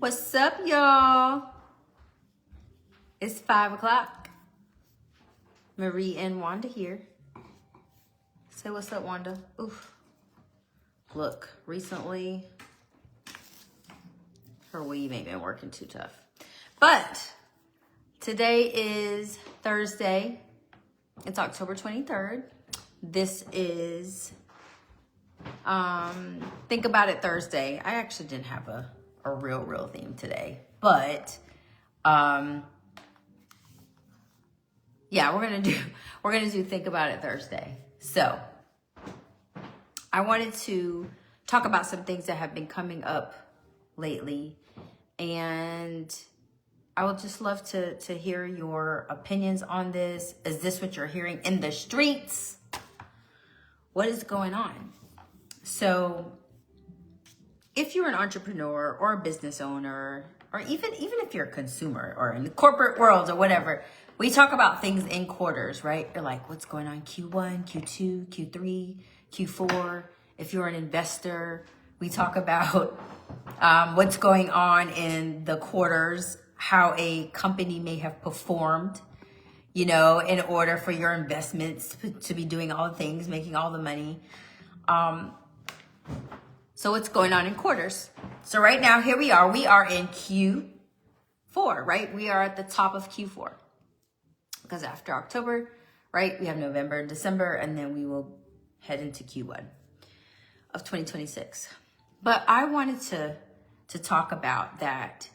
What's up, y'all? It's 5 o'clock. Marie and Wanda here. Say what's up, Wanda. Oof. Look, recently, her weave ain't been working too tough. But today is Thursday. It's October 23rd. This is Think About It Thursday. I actually didn't have a real theme today. But yeah, we're gonna do Think About It Thursday. So I wanted to talk about some things that have been coming up lately, and I would just love to hear your opinions on this. Is this what you're hearing in the streets? What is going on? So if you're an entrepreneur or a business owner, or even if you're a consumer or in the corporate world or whatever, we talk about things in quarters, right? You're like, what's going on Q1, Q2, Q3, Q4. If you're an investor, we talk about what's going on in the quarters, how a company may have performed, in order for your investments to be doing all the things, making all the money. So what's going on in quarters? So right now, here we are. We are in Q4, right? We are at the top of Q4. Because after October, right, we have November and December, and then we will head into Q1 of 2026. But I wanted to talk about that.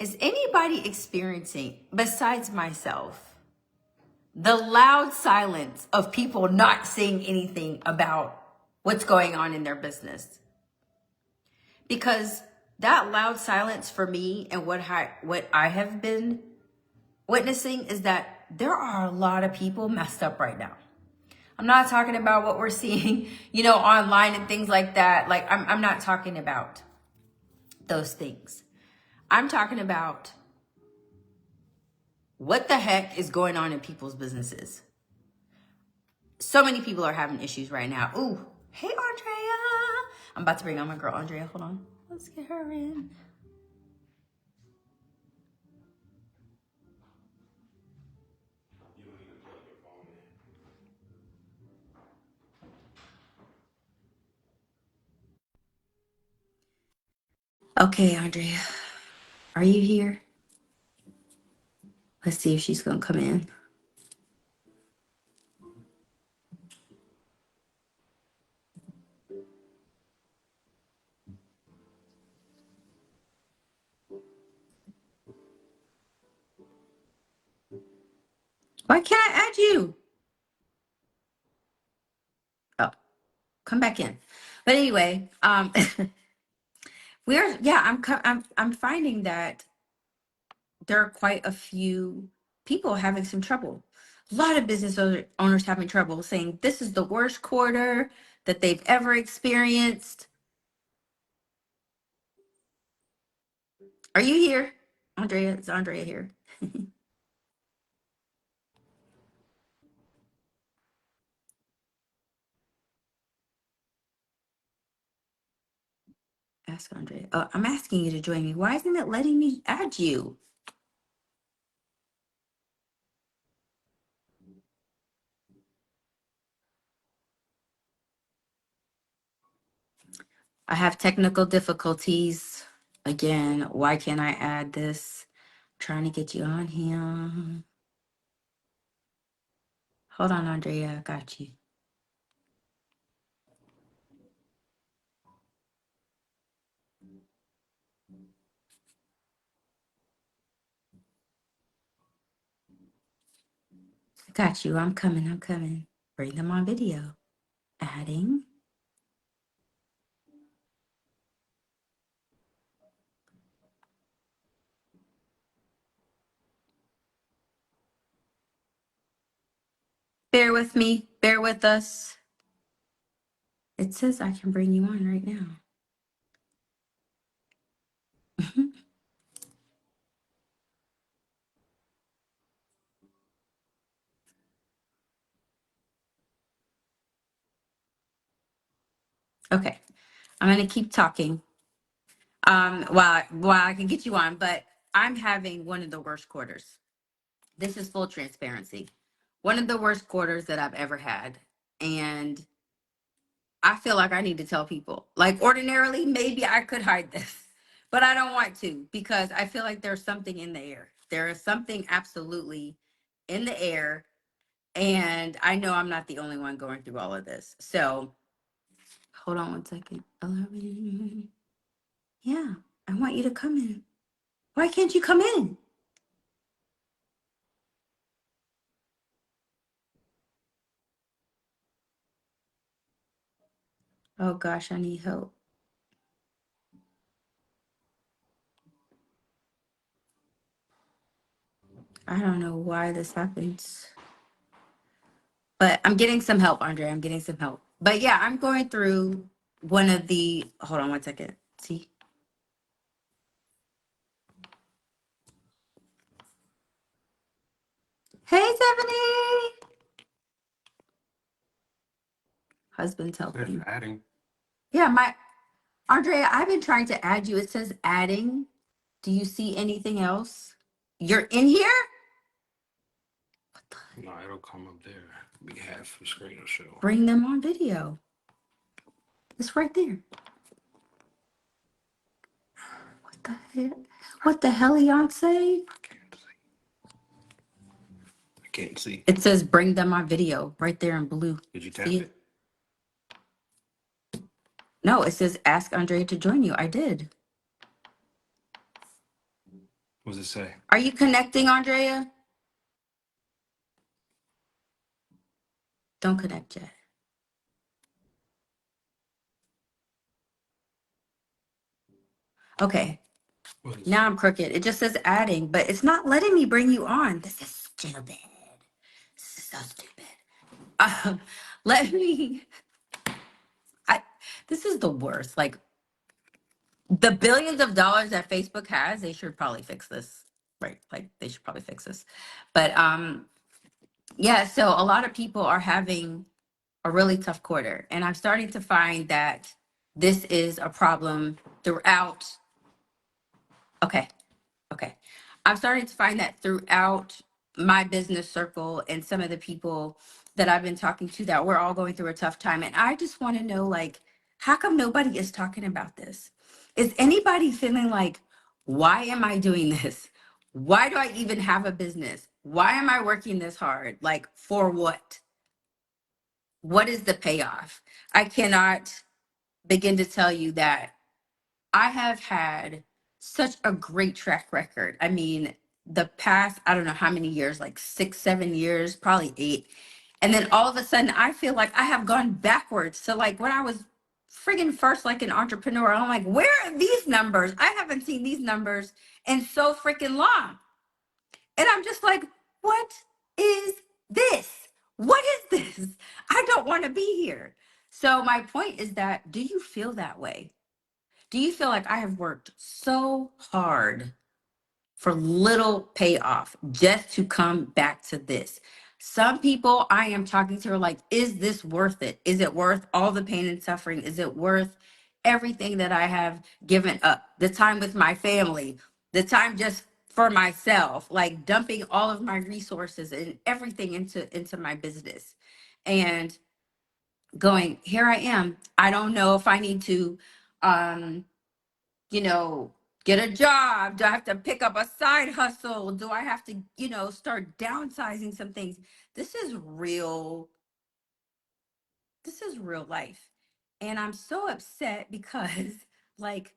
Is anybody experiencing, besides myself, the loud silence of people not saying anything about what's going on in their business? Because that loud silence for me and what I have been witnessing is that there are a lot of people messed up right now. I'm not talking about what we're seeing, online and things like that. Like, I'm not talking about those things. I'm talking about what the heck is going on in people's businesses. So many people are having issues right now. Ooh, hey, Andrea. I'm about to bring on my girl, Andrea. Hold on. Let's get her in. Okay, Andrea. Are you here? Let's see if she's going to come in. Why can't I add you? Oh, come back in. But anyway, I'm finding that there are quite a few people having some trouble. A lot of business owners having trouble, saying this is the worst quarter that they've ever experienced. Are you here? Andrea, is Andrea here? Ask Andrea. Oh, I'm asking you to join me. Why isn't it letting me add you? I have technical difficulties. Again, why can't I add this? I'm trying to get you on here. Hold on, Andrea. I got you. I got you. I'm coming. Bring them on video. Adding. Bear with me. Bear with us. It says I can bring you on right now. Okay. I'm going to keep talking. While I can get you on, but I'm having one of the worst quarters. This is full transparency. One of the worst quarters that I've ever had. And I feel like I need to tell people. Like ordinarily, maybe I could hide this, but I don't want to because I feel like there's something in the air. There is something absolutely in the air. And I know I'm not the only one going through all of this. So hold on one second. 11. Yeah, I want you to come in. Why can't you come in? Oh gosh, I need help. I don't know why this happens. But I'm getting some help, Andre. I'm getting some help. But yeah, I'm going through one of the, hold on one second. See? Hey, Tiffany. Husband's helping. Adding. Yeah, Andrea, I've been trying to add you. It says adding. Do you see anything else? You're in here? No, it'll come up there. We have the screen will show. Bring them on video. It's right there. What the hell? What the hell, Beyonce? I can't see. It says bring them on video right there in blue. Did you tap See it? No, it says ask Andre to join you. I did. What does it say? Are you connecting, Andrea? Don't connect yet. Okay. Now I'm crooked. It just says adding, but it's not letting me bring you on. This is stupid. This is so stupid. Let me. This is the worst. Like the billions of dollars that Facebook has, they should probably fix this. Right. Like they should probably fix this. But yeah, so a lot of people are having a really tough quarter. And I'm starting to find that this is a problem throughout. Okay. Okay. I'm starting to find that throughout my business circle and some of the people that I've been talking to that we're all going through a tough time. And I just want to know, like, how come nobody is talking about this? Is anybody feeling like, why am I doing this? Why do I even have a business? Why am I working this hard? Like, for what? What is the payoff? I cannot begin to tell you that I have had such a great track record. I mean, the past, I don't know how many years, like 6, 7 years, probably 8. And then all of a sudden, I feel like I have gone backwards. So, like, when I was friggin' first, like an entrepreneur, I'm like, where are these numbers? I haven't seen these numbers in so freaking long. And I'm just like, what is this? What is this? I don't want to be here. So, my point is that do you feel that way? Do you feel like I have worked so hard for little payoff just to come back to this? Some people I am talking to are like, is this worth it? Is it worth all the pain and suffering? Is it worth everything that I have given up? The time with my family, the time just for myself, like dumping all of my resources and everything into my business. And going, here I am. I don't know if I need to um you know, get a job? Do I have to pick up a side hustle? Do I have to, start downsizing some things? This is real. This is real life. And I'm so upset because, like,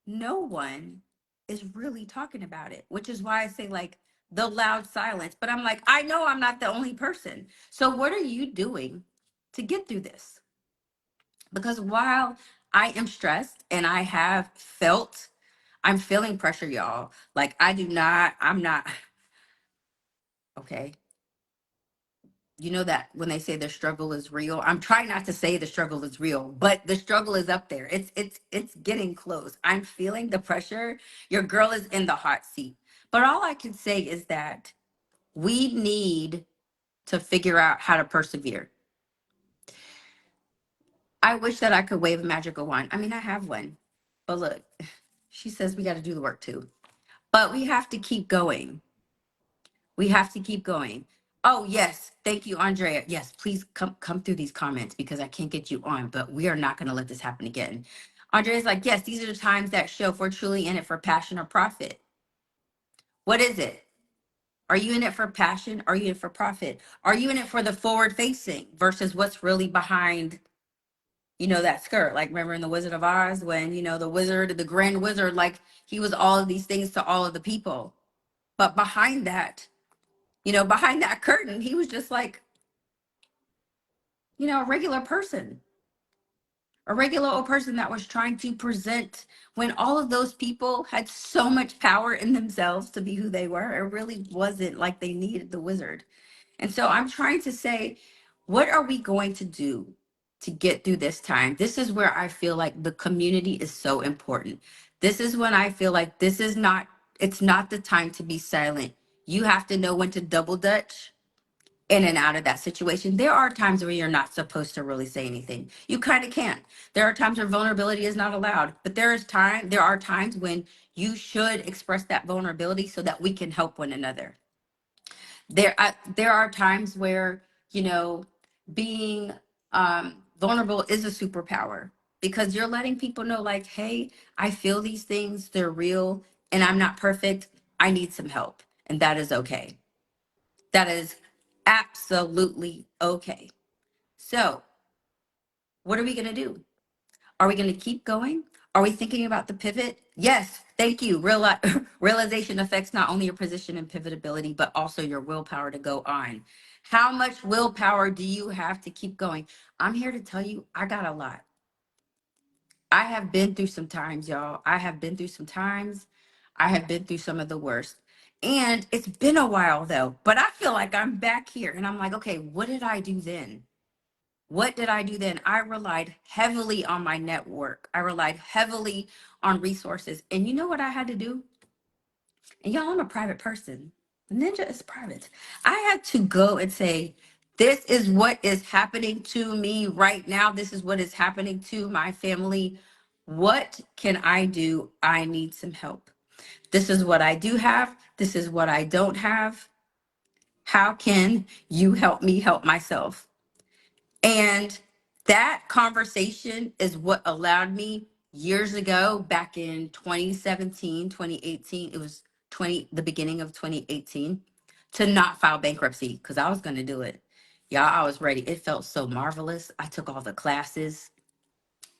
no one is really talking about it, which is why I say, like, the loud silence. But I'm like, I know I'm not the only person. So, what are you doing to get through this? Because while I am stressed and I have felt, I'm feeling pressure, y'all. Like I'm not, okay. You know that when they say the struggle is real, I'm trying not to say the struggle is real, but the struggle is up there. It's getting close. I'm feeling the pressure. Your girl is in the hot seat. But all I can say is that we need to figure out how to persevere. I wish that I could wave a magical wand. I mean, I have one, but look, She says we got to do the work too. But we have to keep going. We have to keep going. Oh, yes. Thank you, Andrea. Yes, please come through these comments because I can't get you on, but we are not going to let this happen again. Andrea's like, yes, these are the times that show if we're truly in it for passion or profit. What is it? Are you in it for passion? Are you in it for profit? Are you in it for the forward facing versus what's really behind, that skirt? Like, remember in The Wizard of Oz when, the wizard, the grand wizard, like he was all of these things to all of the people. But behind that, behind that curtain, he was just like, a regular person, a regular old person that was trying to present when all of those people had so much power in themselves to be who they were. It really wasn't like they needed the wizard. And so I'm trying to say, what are we going to do to get through this time? This is where I feel like the community is so important. This is when I feel like it's not the time to be silent. You have to know when to double dutch in and out of that situation. There are times where you're not supposed to really say anything. You kind of can't. There are times where vulnerability is not allowed, but there are times when you should express that vulnerability so that we can help one another. There are times where, being vulnerable is a superpower because you're letting people know like, hey, I feel these things, they're real, and I'm not perfect. I need some help. And that is okay. That is absolutely okay. So, what are we going to do? Are we going to keep going? Are we thinking about the pivot? Yes, thank you. Realization affects not only your position and pivotability, but also your willpower to go on. How much willpower do you have to keep going? I'm here to tell you, I got a lot. I have been through some times, y'all. I have been through some times. I have been through some of the worst. And it's been a while though, but I feel like I'm back here and I'm like, okay, what did I do then? What did I do then? I relied heavily on my network. I relied heavily on resources. And you know what I had to do? And y'all, I'm a private person. Ninja is private. I had to go and say, this is what is happening to me right now. This is what is happening to my family. What can I do? I need some help. This is what I do have. This is what I don't have. How can you help me help myself? And that conversation is what allowed me years ago, back in 2017, 2018, it was the beginning of 2018, to not file bankruptcy because I was going to do it. Y'all, I was ready. It felt so marvelous. I took all the classes.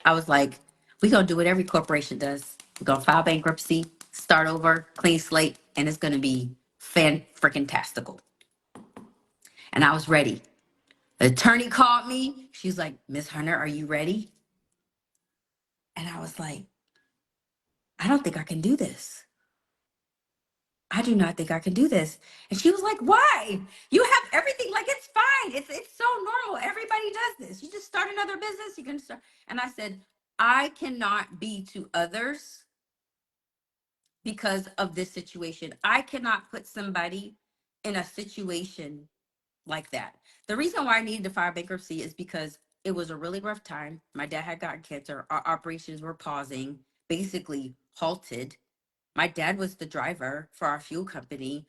I was like, we're going to do what every corporation does. We're going to file bankruptcy, start over, clean slate, and it's going to be fan-freaking-tastical. And I was ready. The attorney called me. She's like, Miss Hunter, are you ready? And I was like, I don't think I can do this. I do not think I can do this. And she was like, why? You have everything. Like, it's fine. It's so normal. Everybody does this. You just start another business. You can start. And I said, I cannot be to others because of this situation. I cannot put somebody in a situation like that. The reason why I needed to file bankruptcy is because it was a really rough time. My dad had gotten cancer. Our operations were pausing, basically halted. My dad was the driver for our fuel company.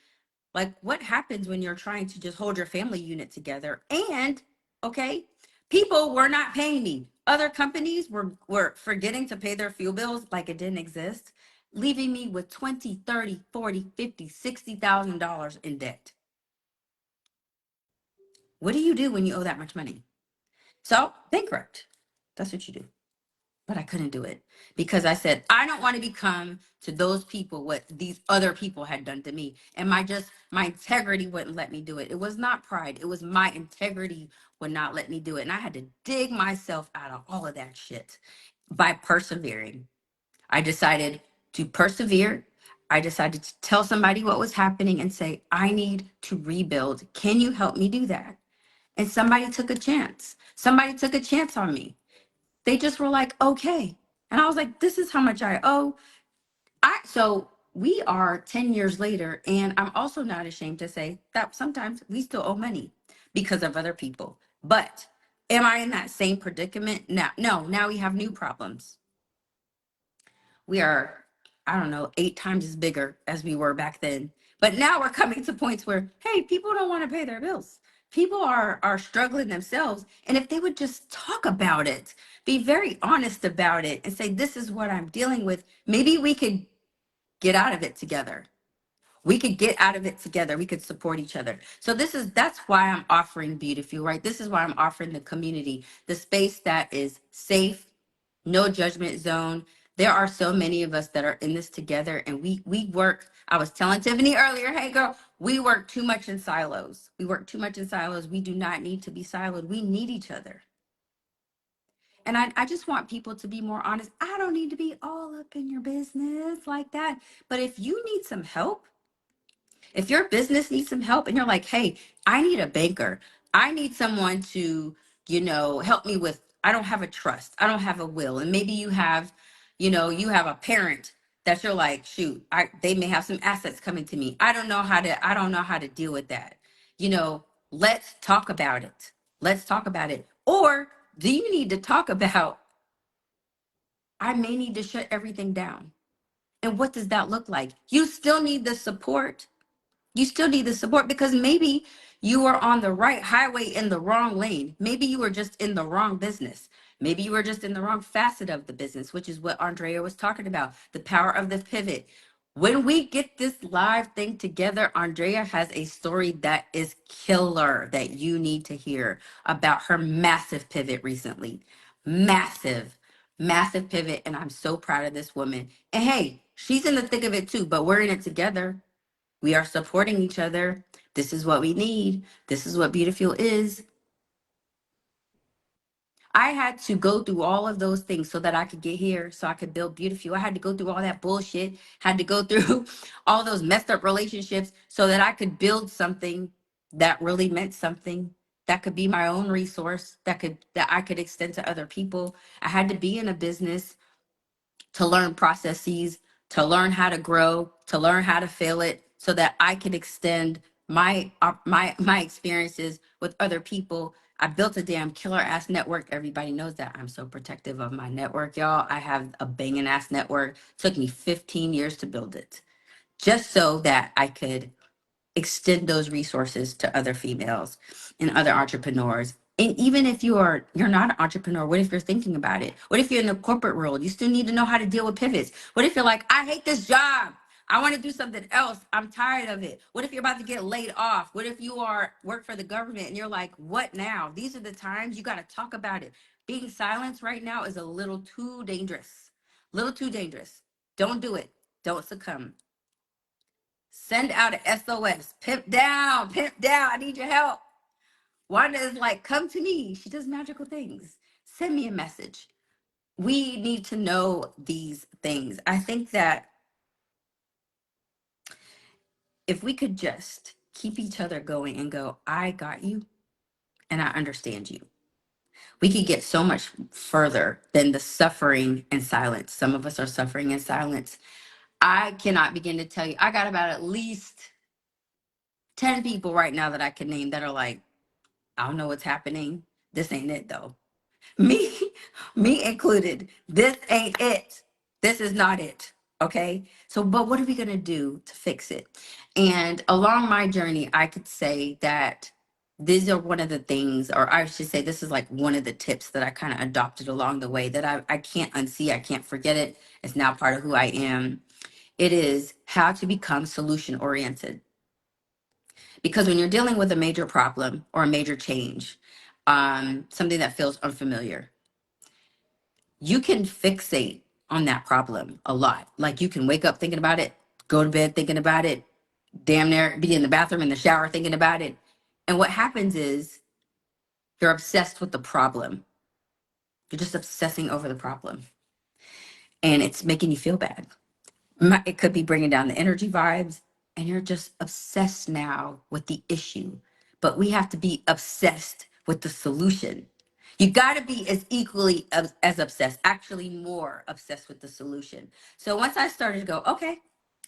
Like, what happens when you're trying to just hold your family unit together? And, okay, people were not paying me. Other companies were forgetting to pay their fuel bills like it didn't exist, leaving me with 20, 30, 40, 50, $60,000 in debt. What do you do when you owe that much money? So, bankrupt. That's what you do. But I couldn't do it because I said, I don't want to become to those people what these other people had done to me. And my integrity wouldn't let me do it. It was not pride. It was my integrity would not let me do it. And I had to dig myself out of all of that shit by persevering. I decided to persevere. I decided to tell somebody what was happening and say, I need to rebuild. Can you help me do that? And somebody took a chance. Somebody took a chance on me. They just were like, okay. And I was like, this is how much I owe. So we are 10 years later, and I'm also not ashamed to say that sometimes we still owe money because of other people. But am I in that same predicament? No, we have new problems. We are I don't know, 8 times as bigger as we were back then. But now we're coming to points where, hey, people don't want to pay their bills. People are struggling themselves. And if they would just talk about it, be very honest about it and say, this is what I'm dealing with, maybe we could get out of it together. We could get out of it together. We could support each other. So that's why I'm offering BeautiFuel, right? This is why I'm offering the community, the space that is safe, no judgment zone. There are so many of us that are in this together, and we work. I was telling Tiffany earlier, hey girl, we work too much in silos. We work too much in silos. We do not need to be siloed. We need each other. And I just want people to be more honest. I don't need to be all up in your business like that. But if you need some help, if your business needs some help and you're like, hey, I need a banker. I need someone to, help me with, I don't have a trust. I don't have a will. And maybe you have, you have a parent that you're like, shoot, they may have some assets coming to me. I don't know how to deal with that. Let's talk about it. Let's talk about it. Or do you need to talk about, I may need to shut everything down? And what does that look like? You still need the support. You still need the support because maybe you were on the right highway in the wrong lane. Maybe you were just in the wrong business. Maybe you were just in the wrong facet of the business, which is what Andrea was talking about, the power of the pivot. When we get this live thing together, Andrea has a story that is killer that you need to hear about her massive pivot recently. Massive, massive pivot. And I'm so proud of this woman. And hey, she's in the thick of it too, but we're in it together. We are supporting each other. This is what we need. This is what BeautiFuel is. I had to go through all of those things so that I could get here, so I could build BeautiFuel. I had to go through all that bullshit, had to go through all those messed up relationships so that I could build something that really meant something, that could be my own resource, that I could extend to other people. I had to be in a business to learn processes, to learn how to grow, to learn how to fail it so that I can extend my experiences with other people. I built a damn killer ass network. Everybody knows that. I'm so protective of my network, y'all. I have a banging ass network. Took me 15 years to build it just so that I could extend those resources to other females and other entrepreneurs. And even if you're not an entrepreneur, what if you're thinking about it? What if you're in the corporate world? You still need to know how to deal with pivots. What if you're like, I hate this job. I want to do something else. I'm tired of it. What if you're about to get laid off? What if you work for the government and you're like, what now? These are the times you got to talk about it. Being silenced right now is a little too dangerous. Little too dangerous. Don't do it. Don't succumb. Send out an SOS. Pimp down, pimp down. I need your help. Wanda is like, come to me. She does magical things. Send me a message. We need to know these things. I think that if we could just keep each other going and go, I got you and I understand you, we could get so much further than the suffering and silence. Some of us are suffering in silence. I cannot begin to tell you, I got about at least 10 people right now that I can name that are like, I don't know what's happening. This ain't it though. Me, me included. This ain't it. This is not it. Okay. So, but what are we going to do to fix it? And along my journey, I could say that these are one of the things, or I should say, this is like one of the tips that I kind of adopted along the way that I can't unsee. I can't forget it. It's now part of who I am. It is how to become solution oriented. Because when you're dealing with a major problem or a major change, something that feels unfamiliar, you can fixate on that problem a lot. Like you can wake up thinking about it, go to bed thinking about it, damn near be in the bathroom, in the shower thinking about it. And what happens is you're obsessed with the problem. You're just obsessing over the problem. And it's making you feel bad. It could be bringing down the energy vibes, and you're just obsessed now with the issue. But we have to be obsessed with the solution. You got to be as equally as obsessed, actually more obsessed with the solution. So once I started to go, okay,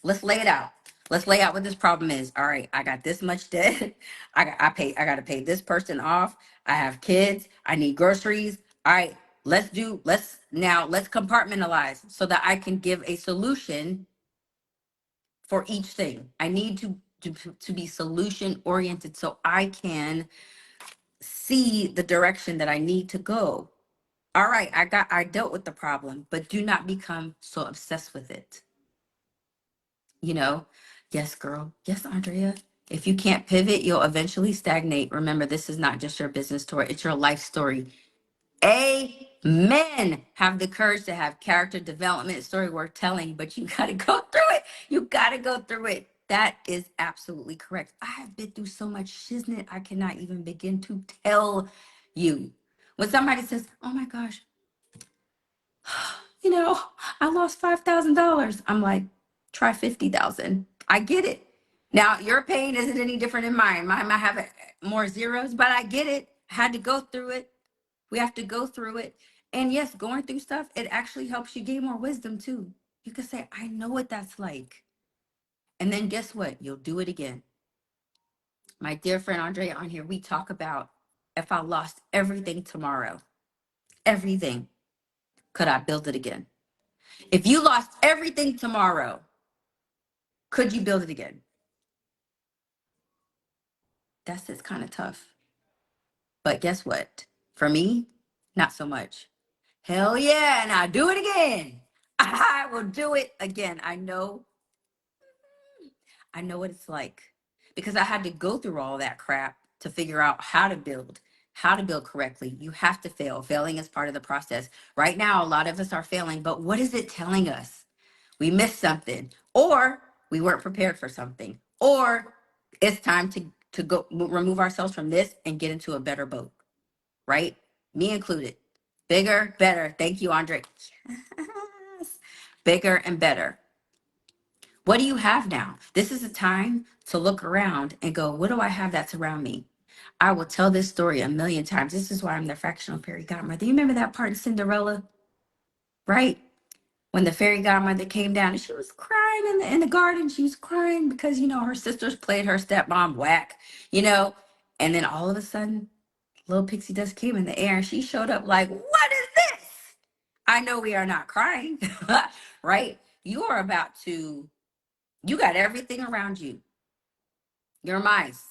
let's lay it out. Let's lay out what this problem is. All right, I got this much debt. I got to pay this person off. I have kids. I need groceries. All right, let's compartmentalize so that I can give a solution for each thing. I need to be solution oriented so I can see the direction that I need to go. All right, I dealt with the problem, but do not become so obsessed with it. You know, yes, girl. Yes, Andrea. If you can't pivot, you'll eventually stagnate. Remember, this is not just your business story, it's your life story. Amen. Have the courage to have character development story worth telling, but you got to go through it. You got to go through it. That is absolutely correct. I have been through so much shiznit, I cannot even begin to tell you. When somebody says, oh my gosh, you know, I lost $5,000. I'm like, try 50,000. I get it. Now, your pain isn't any different than mine. Mine might have more zeros, but I get it. I had to go through it. We have to go through it. And yes, going through stuff, it actually helps you gain more wisdom too. You can say, I know what that's like. And then guess what? You'll do it again. My dear friend Andrea on here, we talk about if I lost everything tomorrow, everything, could I build it again? If you lost everything tomorrow, could you build it again? That's it's kind of tough. But guess what? For me, not so much. Hell yeah, and I'll do it again. I will do it again. I know what it's like because I had to go through all that crap to figure out how to build correctly. You have to fail. Failing is part of the process. Right now, a lot of us are failing, but what is it telling us? We missed something, or we weren't prepared for something, or it's time to go remove ourselves from this and get into a better boat, right? Me included. Bigger, better. Thank you, Andre. Yes. Bigger and better. What do you have now? This is a time to look around and go, what do I have that's around me? I will tell this story a million times. This is why I'm the fractional fairy godmother. You remember that part in Cinderella, right? When the fairy godmother came down and she was crying in the garden. She was crying because, her sisters played her stepmom whack, you know? And then all of a sudden, little pixie dust came in the air and she showed up like, what is this? I know we are not crying, right? You are about to, you got everything around you. Your mice,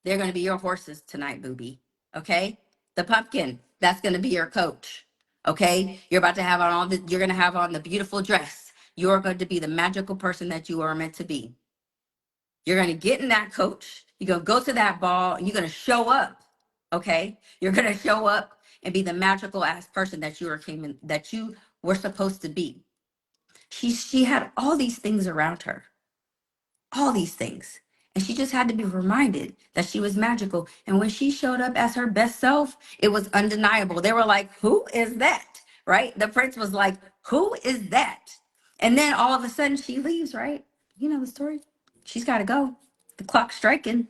they're going to be your horses tonight, booby. Okay? The pumpkin, that's going to be your coach. Okay? You're about to have on you're going to have on the beautiful dress. You're going to be the magical person that you are meant to be. You're going to get in that coach. You're going to go to that ball and you're going to show up. Okay? You're going to show up and be the magical ass person that that you were supposed to be. She had all these things around her. All these things. And she just had to be reminded that she was magical. And when she showed up as her best self, it was undeniable. They were like, who is that? Right? The prince was like, who is that? And then all of a sudden she leaves, right? You know the story. She's got to go. The clock's striking.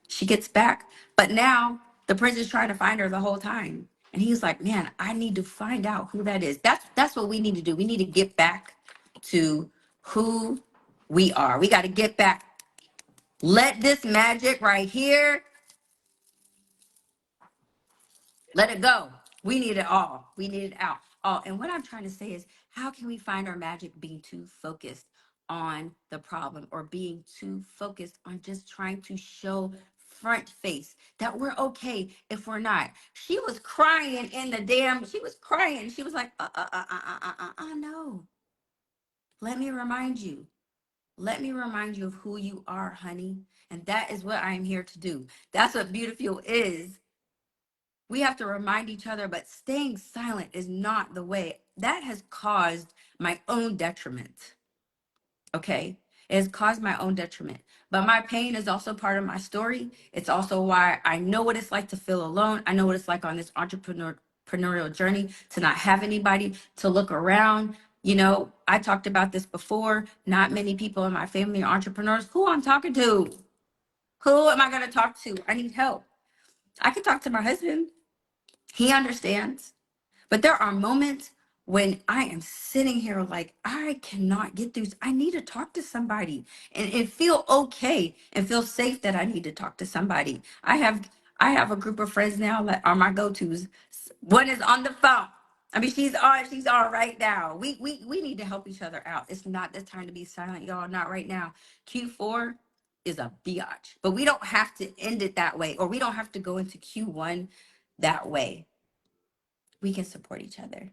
She gets back. But now the prince is trying to find her the whole time. And he's like, man, I need to find out who that is. That's what we need to do. We need to get back to who we are. We got to get back. Let this magic right here, let it go. We need it all. We need it out. All. And what I'm trying to say is, how can we find our magic being too focused on the problem or being too focused on just trying to show front face that we're okay if we're not? She was crying she was crying. She was like, no. Let me remind you. Let me remind you of who you are, honey. And that is what I'm here to do. That's what BeautiFuel is. We have to remind each other, but staying silent is not the way. That has caused my own detriment. Okay? It has caused my own detriment. But my pain is also part of my story. It's also why I know what it's like to feel alone. I know what it's like on this entrepreneurial journey to not have anybody to look around. I talked about this before. Not many people in my family are entrepreneurs. Who I'm talking to? Who am I going to talk to? I need help. I can talk to my husband. He understands. But there are moments when I am sitting here like, I cannot get through. I need to talk to somebody and feel okay and feel safe that I need to talk to somebody. I have a group of friends now that are my go-tos. One is on the phone. I mean, she's on. She's on right now. We need to help each other out. It's not the time to be silent, y'all. Not right now. Q4 is a biatch, but we don't have to end it that way, or we don't have to go into Q1 that way. We can support each other.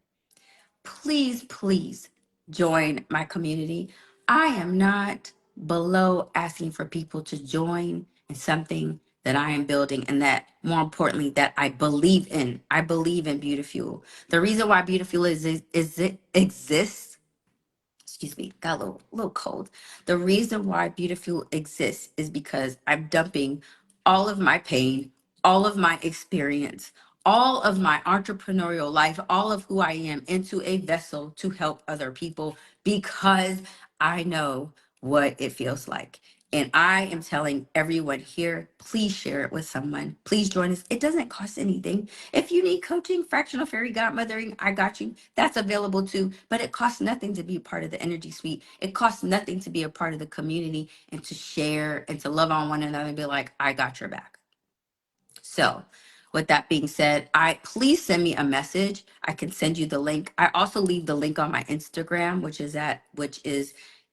Please, please join my community. I am not below asking for people to join in something that I am building, and that, more importantly, that I believe in. I believe in BeautiFuel. The reason why BeautiFuel is it exists, excuse me, got a little cold. The reason why BeautiFuel exists is because I'm dumping all of my pain, all of my experience, all of my entrepreneurial life, all of who I am into a vessel to help other people, because I know what it feels like. And I am telling everyone here, please share it with someone. Please join us. It doesn't cost anything. If you need coaching, fractional fairy godmothering, I got you. That's available too. But it costs nothing to be a part of the energy suite. It costs nothing to be a part of the community and to share and to love on one another and be like, I got your back. So with that being said, please send me a message. I can send you the link. I also leave the link on my Instagram, which is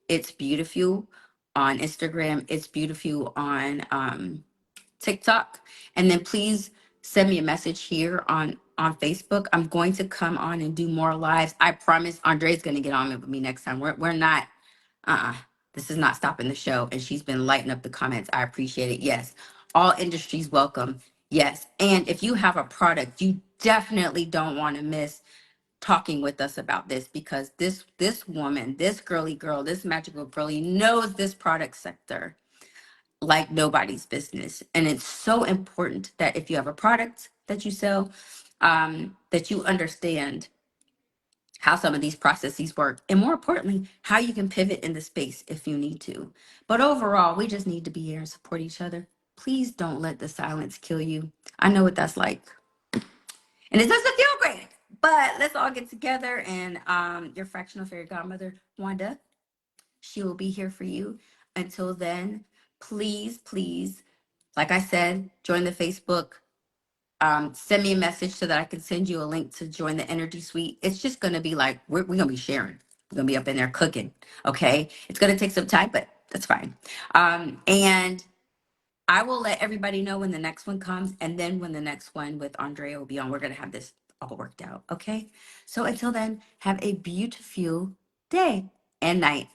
It's BeautiFuel on Instagram. It's BeautiFuel on TikTok. And then please send me a message here on Facebook. I'm going to come on and do more lives. I promise Andre's going to get on with me next time. We're not, uh-uh, this is not stopping the show. And she's been lighting up the comments. I appreciate it. Yes. All industries welcome. Yes. And if you have a product, you definitely don't want to miss talking with us about this, because this woman, this girly girl, this magical girlie knows this product sector like nobody's business. And it's so important that if you have a product that you sell, that you understand how some of these processes work, and more importantly, how you can pivot in the space if you need to. But overall, we just need to be here and support each other. Please don't let the silence kill you. I know what that's like, and it doesn't feel great. But let's all get together, and your fractional fairy godmother, Wanda, she will be here for you. Until then, please, please, like I said, join the Facebook. Send me a message so that I can send you a link to join the Energy Suite. It's just going to be like, we're going to be sharing. We're going to be up in there cooking. Okay. It's going to take some time, but that's fine. And I will let everybody know when the next one comes. And then when the next one with Andrea will be on, we're going to have this all worked out. Okay. So until then, have a beautiful day and night.